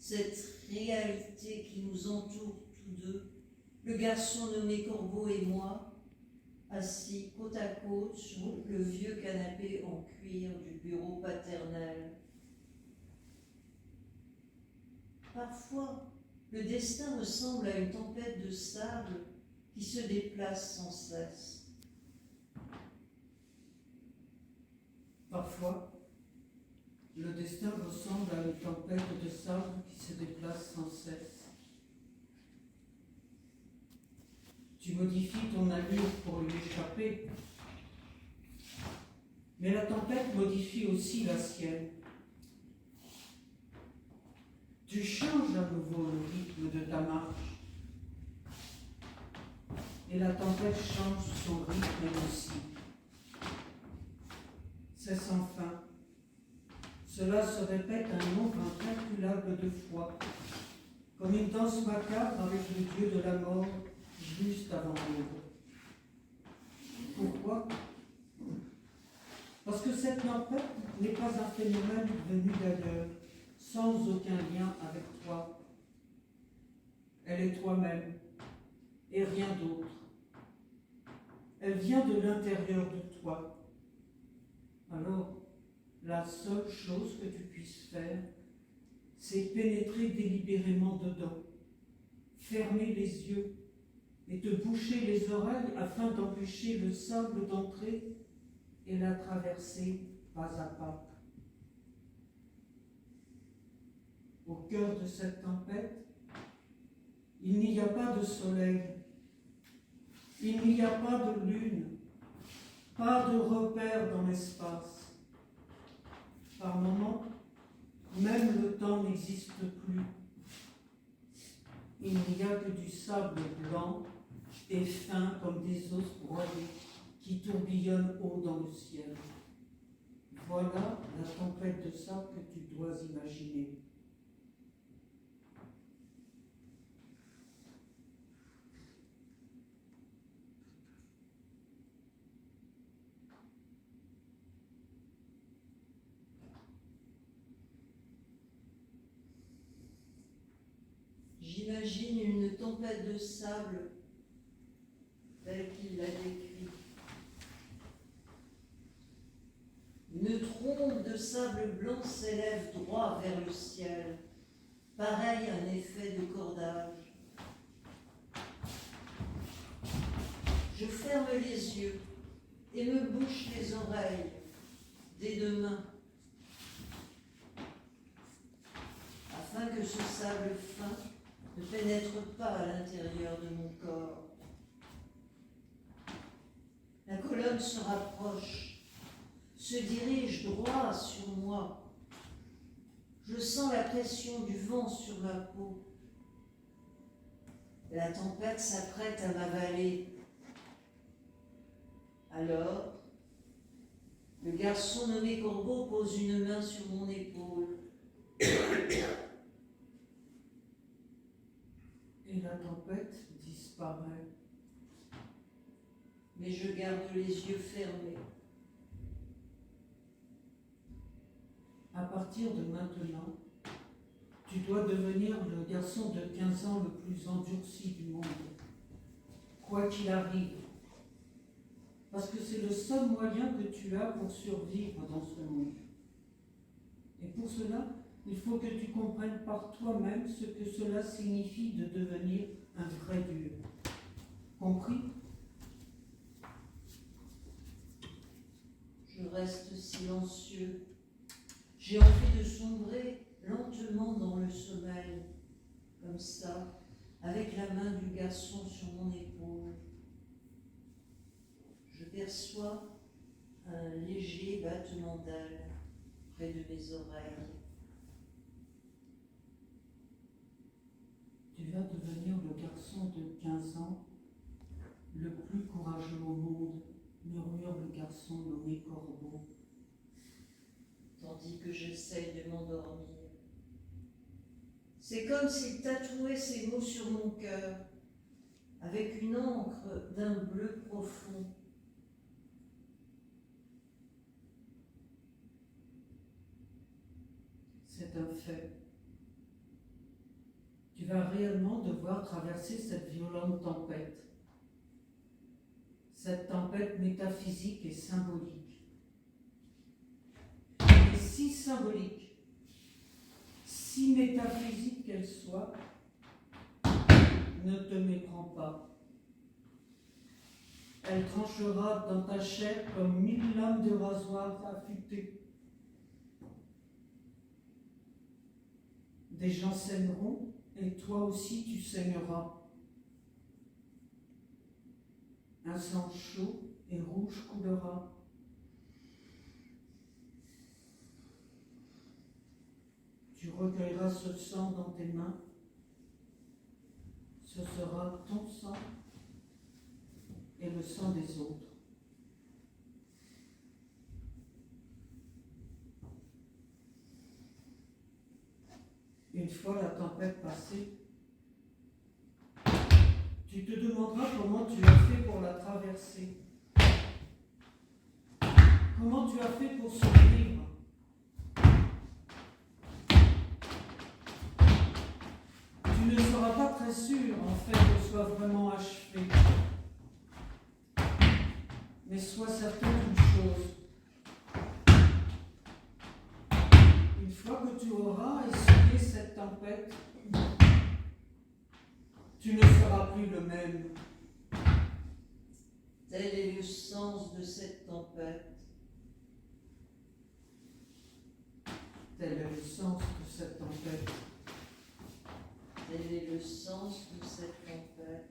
cette réalité qui nous entoure tous deux, le garçon nommé Corbeau et moi, assis côte à côte sur le vieux canapé en cuir du bureau paternel. Parfois, le destin ressemble à une tempête de sable qui se déplace sans cesse. Parfois, le destin ressemble à une tempête de sable qui se déplace sans cesse. Tu modifies ton allure pour lui échapper, mais la tempête modifie aussi la sienne. Tu changes à nouveau le rythme de ta marche, et la tempête change son rythme elle aussi. C'est sans fin. Cela se répète un nombre incalculable de fois, comme une danse macabre avec le dieu de la mort juste avant l'aube. Pourquoi? Parce que cette tempête n'est pas un phénomène venu d'ailleurs, sans aucun lien avec toi. Elle est toi-même, et rien d'autre. Elle vient de l'intérieur de toi. Alors, la seule chose que tu puisses faire, c'est pénétrer délibérément dedans, fermer les yeux et te boucher les oreilles afin d'empêcher le sable d'entrer et la traverser pas à pas. Au cœur de cette tempête, il n'y a pas de soleil, il n'y a pas de lune, pas de repère dans l'espace. Par moments, même le temps n'existe plus. Il n'y a que du sable blanc et fin comme des os broyés qui tourbillonnent haut dans le ciel. Voilà la tempête de sable que tu dois imaginer. J'imagine une tempête de sable telle qu'il l'a décrit. Une trombe de sable blanc s'élève droit vers le ciel, pareil à un effet de cordage. Je ferme les yeux et me bouche les oreilles des deux mains, afin que ce sable fin ne pénètre pas à l'intérieur de mon corps. La colonne se rapproche, se dirige droit sur moi. Je sens la pression du vent sur ma peau. La tempête s'apprête à m'avaler. Alors, le garçon nommé Corbeau pose une main sur mon épaule. Et la tempête disparaît. Mais je garde les yeux fermés. À partir de maintenant, tu dois devenir le garçon de 15 ans le plus endurci du monde, quoi qu'il arrive, parce que c'est le seul moyen que tu as pour survivre dans ce monde. Et pour cela, il faut que tu comprennes par toi-même ce que cela signifie de devenir un vrai Dieu. Compris? Je reste silencieux. J'ai envie de sombrer lentement dans le sommeil, comme ça, avec la main du garçon sur mon épaule. Je perçois un léger battement d'ailes près de mes oreilles. Tu vas devenir le garçon de 15 ans, le plus courageux au monde, murmure le garçon nommé Corbeau. Tandis que j'essaye de m'endormir. C'est comme s'il tatouait ces mots sur mon cœur, avec une encre d'un bleu profond. C'est un fait. vas réellement devoir traverser cette violente tempête. Cette tempête métaphysique et symbolique. Et si symbolique, si métaphysique qu'elle soit, ne te méprends pas. Elle tranchera dans ta chair comme 1000 lames de rasoir affûtées. Des gens saigneront, et toi aussi tu saigneras. Un sang chaud et rouge coulera. Tu recueilleras ce sang dans tes mains. Ce sera ton sang et le sang des autres. Une fois la tempête passée, tu te demanderas comment tu as fait pour la traverser. Comment tu as fait pour survivre. Tu ne seras pas très sûr, en fait, qu'elle soit vraiment achevée. Mais sois certain d'une chose. Une fois que tu auras essuyé cette tempête, tu ne seras plus le même. Tel est le sens de cette tempête. Tel est le sens de cette tempête. Tel est le sens de cette tempête.